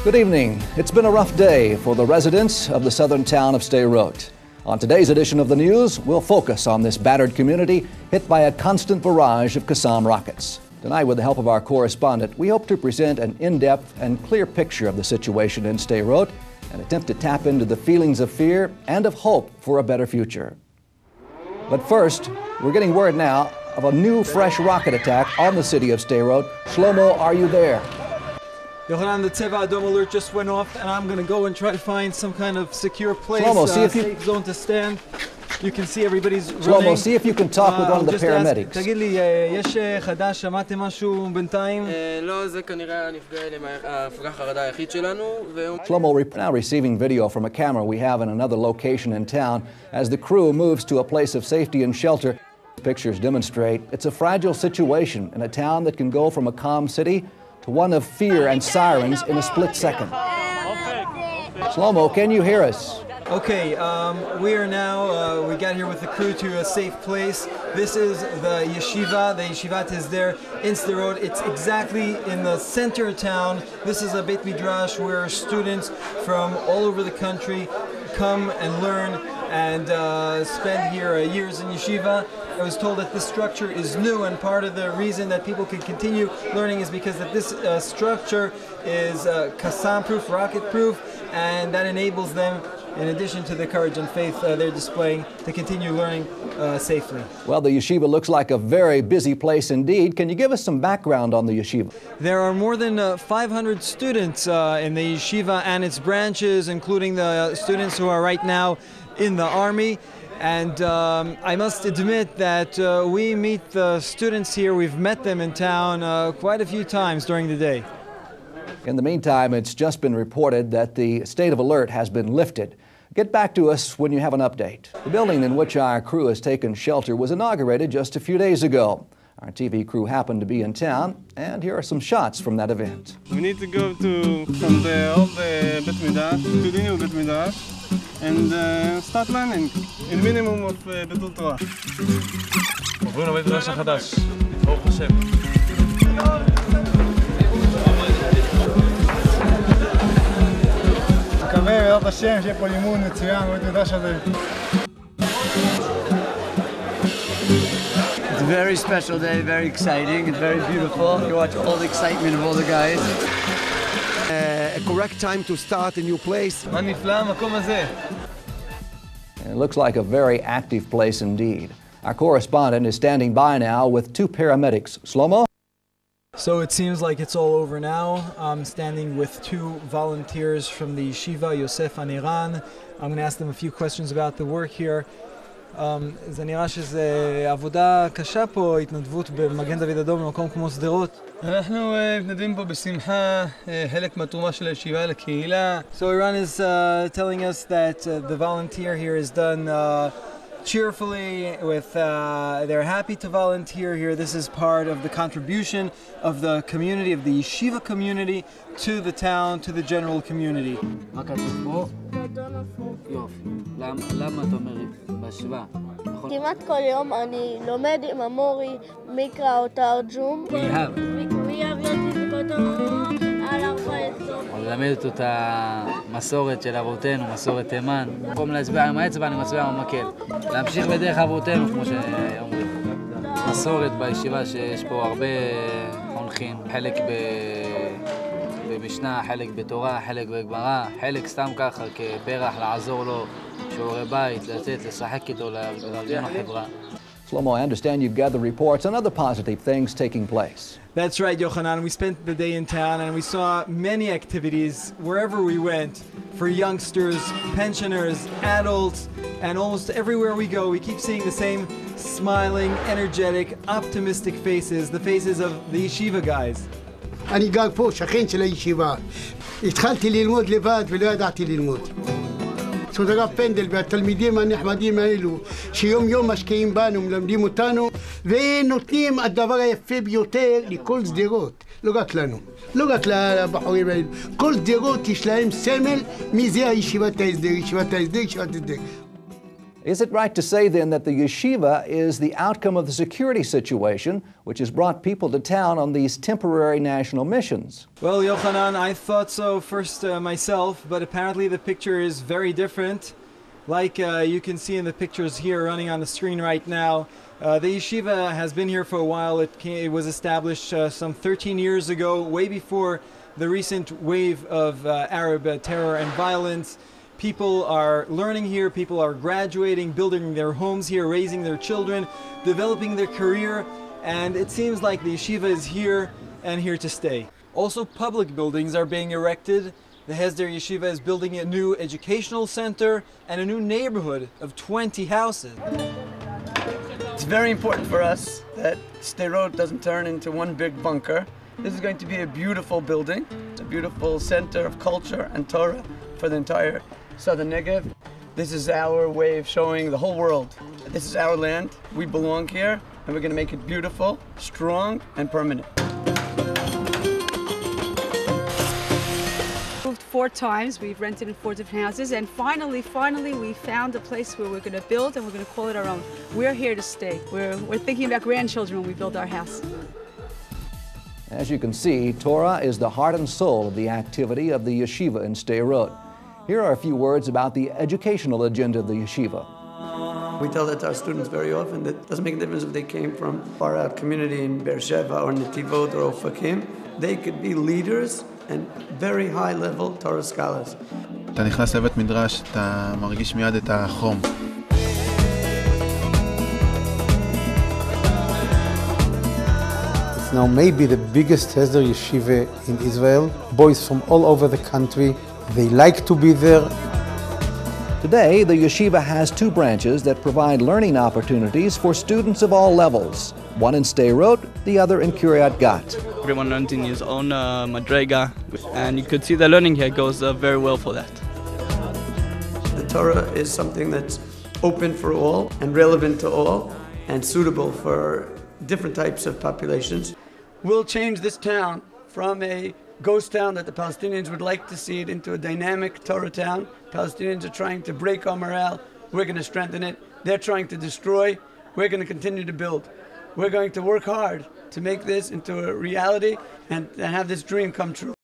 Good evening. It's been a rough day for the residents of the southern town of Sderot. On today's edition of the news, we'll focus on this battered community hit by a constant barrage of Qassam rockets. Tonight, with the help of our correspondent, we hope to present an in-depth and clear picture of the situation in Sderot and attempt to tap into the feelings of fear and of hope for a better future. But first, we're getting word now of a new fresh rocket attack on the city of Sderot. Shlomo, are you there? Yochanan, the Teva Adom alert just went off, and I'm going to go and try to find some kind of secure place, Shlomo, see if you... safe zone to stand. You can see everybody's running. Shlomo, see if you can talk with one of the paramedics. תגיד לי, יש חדש, שמעתם משהו בינתיים? לא, זה כנראה הנפגע המפקח החרדה היחיד שלנו. Shlomo now receiving video from a camera we have in another location in town as the crew moves to a place of safety and shelter. Pictures demonstrate it's a fragile situation in a town that can go from a calm city to one of fear and sirens in a split second. Shlomo, can you hear us? Okay, we are now, we got here with the crew to a safe place. This is the Yeshiva, the Yeshivat Hesder in Sderot. It's exactly in the center of town. This is a Beit Midrash where students from all over the country come and learn and spend here years in Yeshiva. I was told that this structure is new, and part of the reason that people can continue learning is because that this structure is Qassam-proof, rocket-proof, and that enables them, in addition to the courage and faith they're displaying, to continue learning safely. Well, the yeshiva looks like a very busy place indeed. Can you give us some background on the yeshiva? There are more than 500 students in the yeshiva and its branches, including the students who are right now in the army. And I must admit that we meet the students here. We've met them in town quite a few times during the day. In the meantime, it's just been reported that the state of alert has been lifted. Get back to us when you have an update. The building in which our crew has taken shelter was inaugurated just a few days ago. Our TV crew happened to be in town, and here are some shots from that event. We need to go from the old Beit Midrash to the new Beit Midrash and start learning in minimum of Betul Torah. עוברים לבית מדרש החדש, ברוך השם. מקווה בעזרת השם שיהיה פה לימוד מצוין בבית מדרש הזה. It's a very special day, very exciting, it's very beautiful. You watch all the excitement of all the guys. A correct time to start a new place. מה נפלא המקום הזה? It looks like a very active place indeed. Our correspondent is standing by now with two paramedics. Shlomo? So it seems like it's all over now. I'm standing with two volunteers from the Yeshiva, Yosef and Iran. I'm going to ask them a few questions about the work here. זה נראה שזה עבודה קשה פה, התנדבות במגן דוד אדום במקום כמו סדרות. אנחנו מתנדבים פה בשמחה, חלק מהתרומה של הישיבה לקהילה. So Iran is telling us that the volunteer here is done cheerfully, with they're happy to volunteer here. This is part of the contribution of the community, of the yeshiva community, to the town, to the general community. מה כתוב פה? יופי. למה את אומרת? בהשוואה. כמעט כל יום אני לומד עם המורי מקרא או תרג'ום. מלמדת אותה מסורת של אבותינו, מסורת תימן. במקום להצביע עם האצבע, אני מצביע עם המקל. להמשיך בדרך אבותינו, כמו שאומרים. מסורת בישיבה שיש פה הרבה חונכים, חלק במשנה, חלק בתורה, חלק בגמרא, חלק סתם ככה כפרח לעזור לו, שיעורי בית, לצאת, לשחק איתו, להרגיל החברה. Shlomo, I understand you've gathered reports on other positive things taking place. That's right, Yochanan. We spent the day in town and we saw many activities wherever we went for youngsters, pensioners, adults, and almost everywhere we go, we keep seeing the same smiling, energetic, optimistic faces, the faces of the yeshiva guys. אני גר פה, שכן של הישיבה. התחלתי ללמוד לבד ולא ידעתי ללמוד. זאת הרב פנדל והתלמידים הנחמדים האלו, שיום יום משקיעים בנו, מלמדים אותנו, ונותנים הדבר היפה ביותר לכל סדרות, לא רק לנו, לא רק לבחורים האלו. כל סדרות יש להם סמל, מי זה הישיבת ההסדר, ישיבת ההסדר, ישיבת ההסדר. Is it right to say then that the yeshiva is the outcome of the security situation which has brought people to town on these temporary national missions? Well, Yochanan, I thought so first myself, but apparently the picture is very different. Like you can see in the pictures here running on the screen right now, the yeshiva has been here for a while. It was established some 13 years ago, way before the recent wave of Arab terror and violence. People are learning here, people are graduating, building their homes here, raising their children, developing their career, and it seems like the yeshiva is here and here to stay. Also, public buildings are being erected. The Hesder Yeshiva is building a new educational center and a new neighborhood of 20 houses. It's very important for us that Sderot doesn't turn into one big bunker. This is going to be a beautiful building, a beautiful center of culture and Torah for the entire southern Negev. This is our way of showing the whole world. This is our land, we belong here, and we're going to make it beautiful, strong, and permanent. Moved 4 times, we've rented in 4 different houses, and finally we found a place where we're going to build and we're going to call it our own. We're here to stay. We're thinking about grandchildren when we build our house. As you can see, Torah is the heart and soul of the activity of the yeshiva in Sderot. Here are a few words about the educational agenda of the yeshiva. We tell that to our students very often that it doesn't make a difference if they came from far out community in Beersheba or Netivot or Ofakim. They could be leaders and very high level Torah scholars. אתה נכנס לבית מדרש, אתה מרגיש מיד את החום. It's now maybe the biggest Hesder Yeshiva in Israel. Boys from all over the country, they like to be there. Today, the yeshiva has 2 branches that provide learning opportunities for students of all levels. One in Sderot, the other in Kiryat Gat. Everyone learns in his own madrega, and you could see the learning here goes very well for that. The Torah is something that's open for all and relevant to all and suitable for different types of populations. We'll change this town from a ghost town that the Palestinians would like to see it into a dynamic Torah town. Palestinians are trying to break our morale. We're going to strengthen it. They're trying to destroy. We're going to continue to build. We're going to work hard to make this into a reality and have this dream come true.